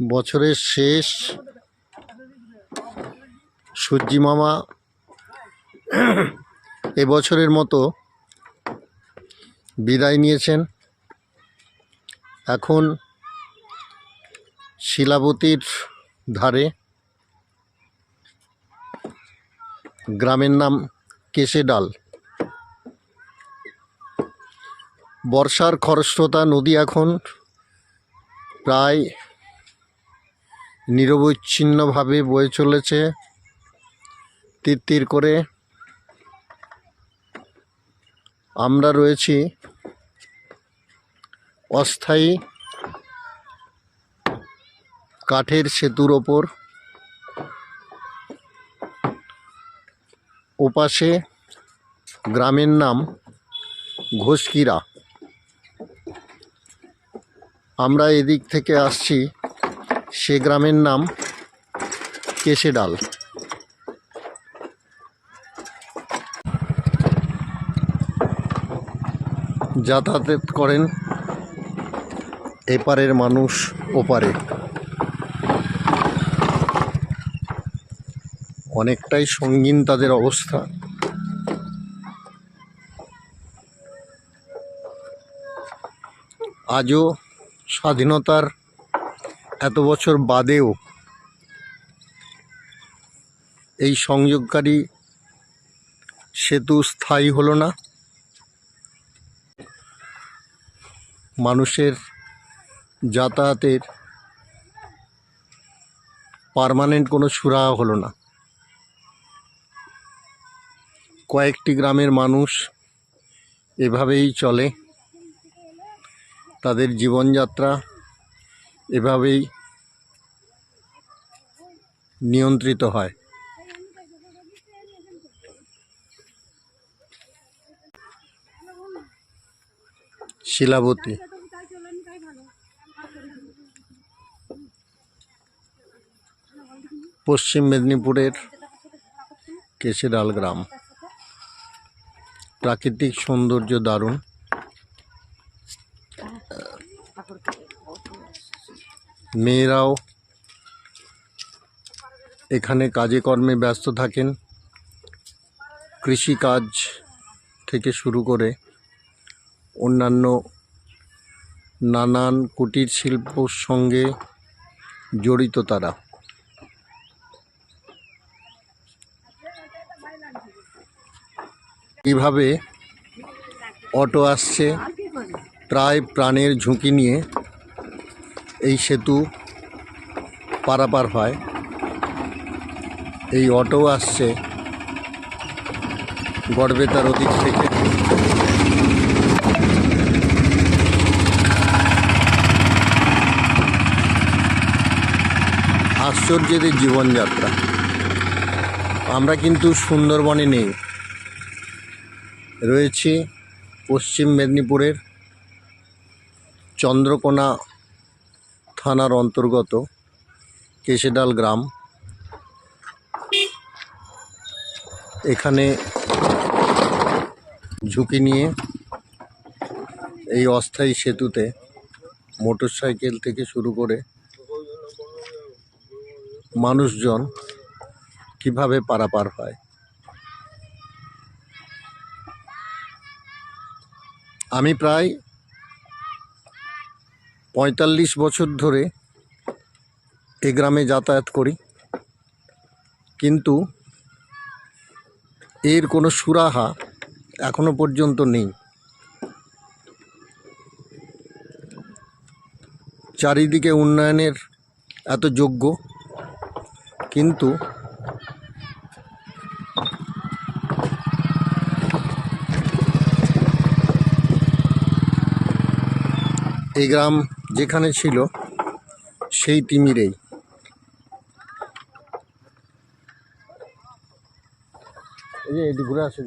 বছরের শেষ সূর্যি মামা এবছরের মতো বিদায় নিয়েছেন। এখন শিলাবতীর ধারে, গ্রামের নাম কেশেডাল। বর্ষার খরস্রোতা নদী এখন প্রায় নিরবচ্ছিন্নভাবে বয়ে চলেছে তীর তীর করে। আমরা রয়েছি অস্থায়ী কাঠের সেতুর ওপর। ওপাশে গ্রামের নাম ঘোষকিরা। আমরা এদিক থেকে আসছি, সে গ্রামের নাম কেশেডাল। যাতায়াত করেন এপারের মানুষ ওপারে। অনেকটাই সঙ্গীন তাদের অবস্থা। আজও স্বাধীনতার এত বছর বাদেও এই সংযোগকারী সেতু স্থায়ী হলো না। মানুষের যাতায়াতের পার্মানেন্ট কোনো সুরাহা হলো না। কয়েকটি গ্রামের মানুষ এভাবেই চলে, তাদের জীবনযাত্রা এভাবেই নিয়ন্ত্রিত হয়। শিলাবতী পশ্চিম মেদিনীপুরের কেশেডাল গ্রাম। প্রাকৃতিক সৌন্দর্য দারুণ। মেয়েরাও এখানে কাজে কর্মে ব্যস্ত থাকেন। কৃষিকাজ থেকে শুরু করে অন্যান্য নানান কুটির শিল্পর সঙ্গে জড়িত তারা। কিভাবে অটো আসছে, প্রায় প্রাণের ঝুঁকি নিয়ে এই সেতু পারাপার হয়। এই অটো আসছে গড়বেতার ওদিক থেকে। আশ্চর্যের জীবনযাত্রা। আমরা কিন্তু সুন্দরবনে নেই, রয়েছি পশ্চিম মেদিনীপুরের চন্দ্রকোনা থানার অন্তর্গত কেশেডাল গ্রাম। এখানে ঝুঁকি নিয়ে এই অস্থায়ী সেতুতে মোটরসাইকেল থেকে শুরু করে মানুষজন কিভাবে পারাপার হয়। আমি প্রায় ৪৫ বছর ধরে এ গ্রামে যাতায়াত করি, কিন্তু এর কোনো সুরাহা এখনো পর্যন্ত নেই। চারিদিকে উন্নয়নের এত যোগ্য, কিন্তু এই গ্রাম যেখানে ছিল সেই তিমিরেই। এই যে এটি ঘুরে আসে।